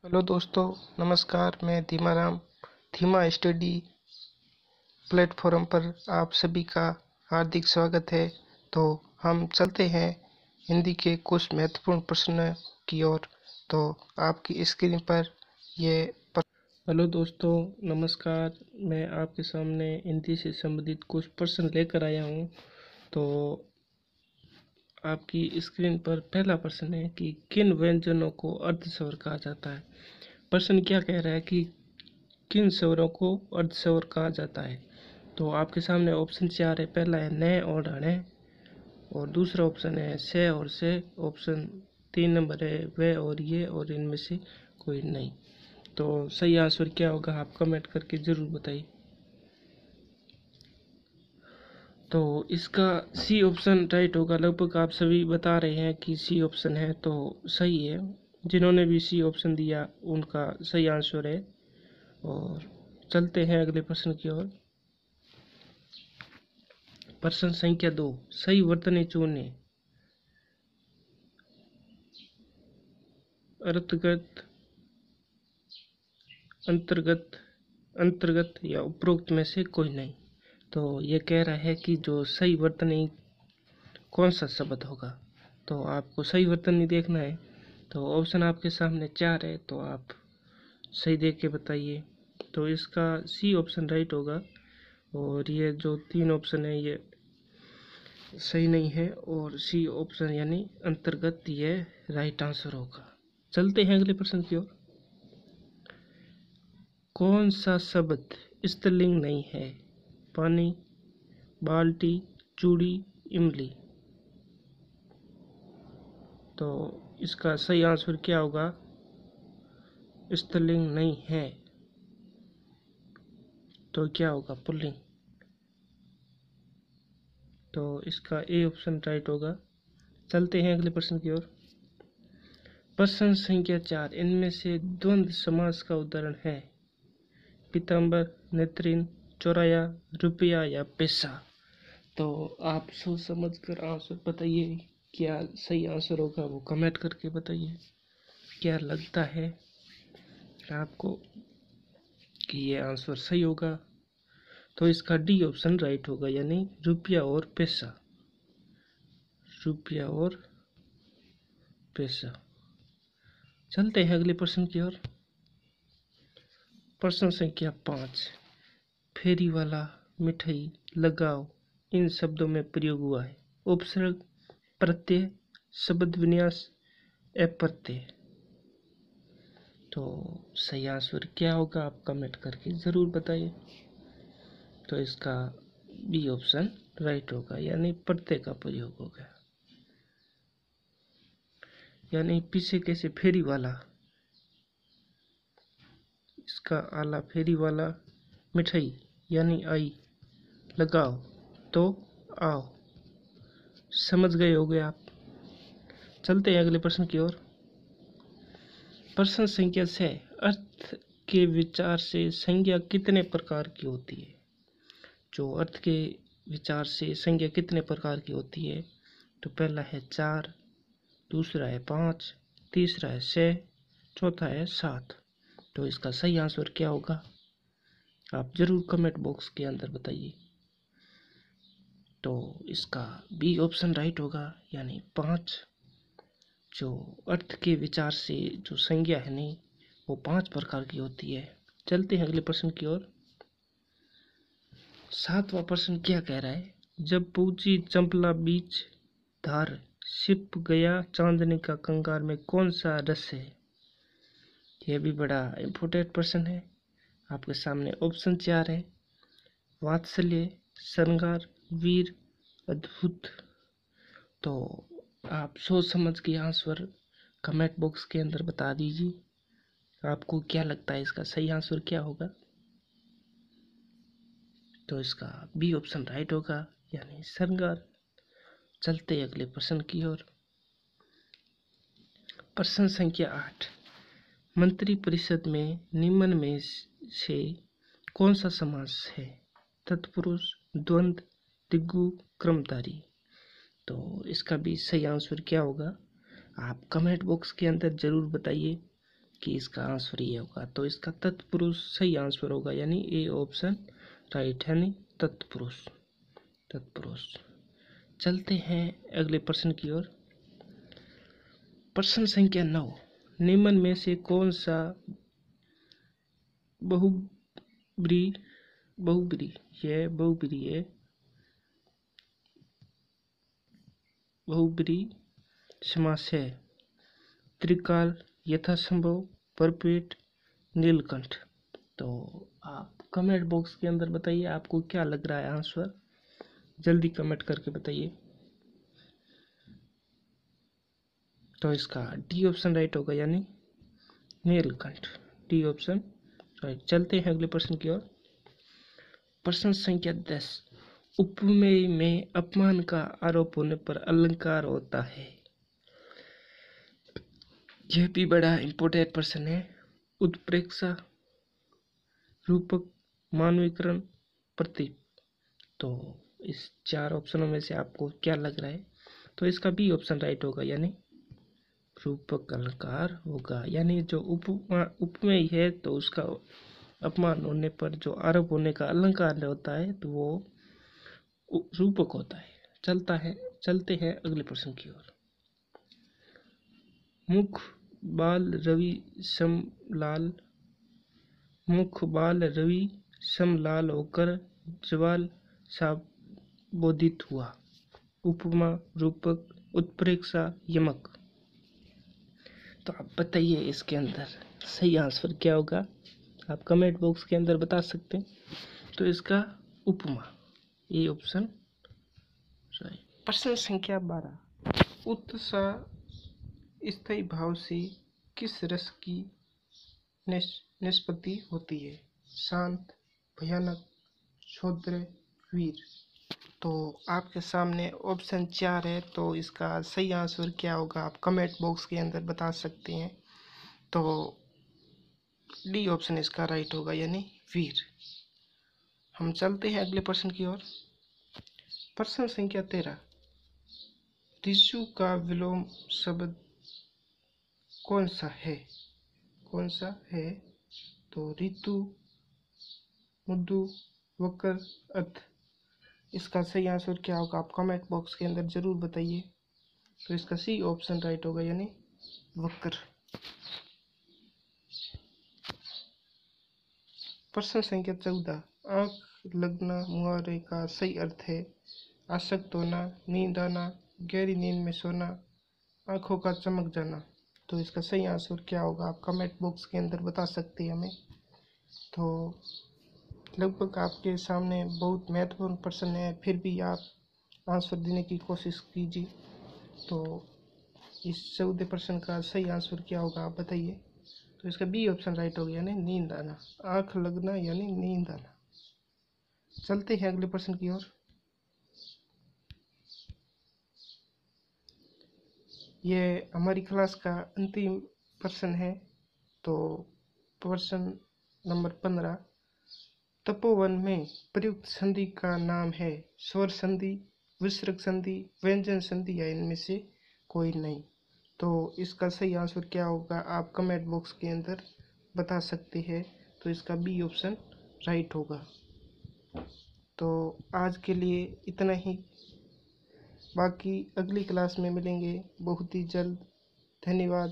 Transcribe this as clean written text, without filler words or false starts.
Hello दोस्तों, नमस्कार। मैं धीमाराम धीमा स्टडी प्लेटफॉर्म पर आप सभी का हार्दिक स्वागत है। तो हम चलते हैं हिंदी के कुछ महत्वपूर्ण प्रश्नों की ओर। तो आपकी स्क्रीन पर ये हेलो दोस्तों, नमस्कार। मैं आपके सामने हिंदी से संबंधित कुछ प्रश्न लेकर आया हूँ। तो आपकी स्क्रीन पर पहला प्रश्न है कि किन व्यंजनों को अर्धस्वर कहा जाता है। प्रश्न क्या कह रहा है कि किन स्वरों को अर्धस्वर कहा जाता है। तो आपके सामने ऑप्शन चार है। पहला है न और ढणे, और दूसरा ऑप्शन है से और से, ऑप्शन 3 नंबर है वे और ये, और इनमें से कोई नहीं। तो सही आंसर क्या होगा आप कमेंट करके ज़रूर बताइए। तो इसका सी ऑप्शन राइट होगा। लगभग आप सभी बता रहे हैं कि सी ऑप्शन है, तो सही है। जिन्होंने भी सी ऑप्शन दिया उनका सही आंसर है। और चलते हैं अगले प्रश्न की ओर। प्रश्न संख्या 2, सही वर्तनी चुनें। अर्थगत, अंतर्गत, अंतर्गत या उपरोक्त में से कोई नहीं। तो ये कह रहा है कि जो सही वर्तनी कौन सा शब्द होगा। तो आपको सही वर्तनी देखना है। तो ऑप्शन आपके सामने 4 है, तो आप सही देख के बताइए। तो इसका सी ऑप्शन राइट होगा, और ये जो 3 ऑप्शन है ये सही नहीं है, और सी ऑप्शन यानी अंतर्गत ये राइट आंसर होगा। चलते हैं अगले प्रश्न की ओर। कौन सा शब्द स्त्रीलिंग नहीं है। पानी, बाल्टी, चूड़ी, इमली। तो इसका सही आंसर क्या होगा। स्त्रीलिंग नहीं है तो क्या होगा, पुल्लिंग। तो इसका ए ऑप्शन राइट होगा। चलते हैं अगले प्रश्न की ओर। प्रश्न संख्या 4, इनमें से द्वंद्व समास का उदाहरण है। पीताम्बर, नेत्रीन, चौराया, रुपया या पैसा। तो आप सोच समझ कर आंसर बताइए। क्या सही आंसर होगा वो कमेंट करके बताइए। क्या लगता है आपको कि ये आंसर सही होगा। तो इसका डी ऑप्शन राइट होगा, यानी रुपया और पैसा। रुपया और पैसा। चलते हैं अगले प्रश्न की ओर। प्रश्न संख्या 5, फेरी वाला, मिठाई, लगाओ, इन शब्दों में प्रयोग हुआ है। उपसर्ग, प्रत्यय, शब्द विन्यास, अप्रत्यय। तो सही आंसर क्या होगा आप कमेंट करके ज़रूर बताइए। तो इसका बी ऑप्शन राइट होगा, यानी प्रत्यय का प्रयोग होगा। यानी पीछे कैसे फेरी वाला, इसका आला फेरी वाला, मिठाई यानी आई, लगाओ तो आओ। समझ गए होगे आप। चलते हैं अगले प्रश्न की ओर। प्रश्न संख्या 6, अर्थ के विचार से संज्ञा कितने प्रकार की होती है। जो अर्थ के विचार से संज्ञा कितने प्रकार की होती है। तो पहला है 4, दूसरा है 5, तीसरा है 6, चौथा है 7। तो इसका सही आंसर क्या होगा आप जरूर कमेंट बॉक्स के अंदर बताइए। तो इसका बी ऑप्शन राइट होगा, यानी 5। जो अर्थ के विचार से जो संज्ञा है नहीं, वो 5 प्रकार की होती है। चलते हैं अगले प्रश्न की ओर। 7वां प्रश्न क्या कह रहा है। जब पूछी चंपला बीच धार, छिप गया चांदनी का कंगार में कौन सा रस है। यह भी बड़ा इम्पोर्टेंट प्रश्न है। आपके सामने ऑप्शन 4 है। वात्सल्य, श्रृंगार, वीर, अद्भुत। तो आप सोच समझ के आंसर कमेंट बॉक्स के अंदर बता दीजिए। आपको क्या लगता है इसका सही आंसर क्या होगा। तो इसका बी ऑप्शन राइट होगा, यानी श्रृंगार। चलते अगले प्रश्न की ओर। प्रश्न संख्या 8, मंत्री परिषद में निम्न में से कौन सा समास है। तत्पुरुष, द्वंद्व, दिगु, क्रमधारी। तो इसका भी सही आंसर क्या होगा आप कमेंट बॉक्स के अंदर ज़रूर बताइए। कि इसका आंसर ये होगा। तो इसका तत्पुरुष सही आंसर होगा, यानी ए ऑप्शन राइट है, यानी तत्पुरुष। तत्पुरुष। चलते हैं अगले प्रश्न की ओर। प्रश्न संख्या 9, निम्न में से कौन सा बहुब्री समास है? त्रिकाल, यथासंभव, भरपेट, नीलकंठ। तो आप कमेंट बॉक्स के अंदर बताइए आपको क्या लग रहा है आंसर, जल्दी कमेंट करके बताइए। तो इसका डी ऑप्शन राइट होगा, यानी नीलकंठ। D option right. चलते हैं अगले प्रश्न की ओर। प्रश्न संख्या 10, उपमेय में अपमान का आरोप होने पर अलंकार होता है। यह भी बड़ा इंपॉर्टेंट प्रश्न है। उत्प्रेक्षा, रूपक, मानवीकरण, प्रतीक। तो इस 4 ऑप्शनों में से आपको क्या लग रहा है? तो इसका बी ऑप्शन राइट होगा, यानी रूपक अलंकार होगा। यानी जो उपमेय है तो उसका अपमान होने पर जो आरोप होने का अलंकार होता है तो वो रूपक होता है। चलते हैं अगले प्रश्न की ओर। मुख बाल रवि सम लाल होकर ज्वाल सा बोधित हुआ। उपमा, रूपक, उत्प्रेक्षा, यमक। तो आप बताइए इसके अंदर सही आंसर क्या होगा, आप कमेंट बॉक्स के अंदर बता सकते हैं। तो इसका उपमा, ये ऑप्शन राइट। प्रश्न संख्या 12, उत्साह स्थायी भाव से किस रस की निष्पत्ति होती है? शांत, भयानक, शौद्र, वीर। तो आपके सामने ऑप्शन 4 है, तो इसका सही आंसर क्या होगा आप कमेंट बॉक्स के अंदर बता सकते हैं। तो डी ऑप्शन इसका राइट होगा, यानी वीर। हम चलते हैं अगले प्रश्न की ओर। प्रश्न संख्या 13, ऋषु का विलोम शब्द कौन सा है? तो ऋतु, मुद्दु, वक्र, अथ। इसका सही आंसर क्या होगा आप कमेंट बॉक्स के अंदर जरूर बताइए। तो इसका सी ऑप्शन राइट होगा, यानी वक्र। प्रश्न संख्या 14, आंख लगना मुहावरे का सही अर्थ है? आसक्त होना, नींद आना, गहरी नींद में सोना, आंखों का चमक जाना। तो इसका सही आंसर क्या होगा आप कमेंट बॉक्स के अंदर बता सकते हैं हमें। तो लगभग आपके सामने बहुत महत्वपूर्ण प्रश्न है, फिर भी आप आंसर देने की कोशिश कीजिए। तो इस 14 प्रश्न का सही आंसर क्या होगा आप बताइए। तो इसका बी ऑप्शन राइट हो गया, यानी नींद आना। आंख लगना यानी नींद आना। चलते हैं अगले प्रश्न की ओर। यह हमारी क्लास का अंतिम प्रश्न है। तो प्रश्न नंबर 15, तपोवन में प्रयुक्त संधि का नाम है? स्वर संधि, विसर्ग संधि, व्यंजन संधि, या इनमें से कोई नहीं। तो इसका सही आंसर क्या होगा आप कमेंट बॉक्स के अंदर बता सकते हैं। तो इसका बी ऑप्शन राइट होगा। तो आज के लिए इतना ही, बाकी अगली क्लास में मिलेंगे बहुत ही जल्द। धन्यवाद।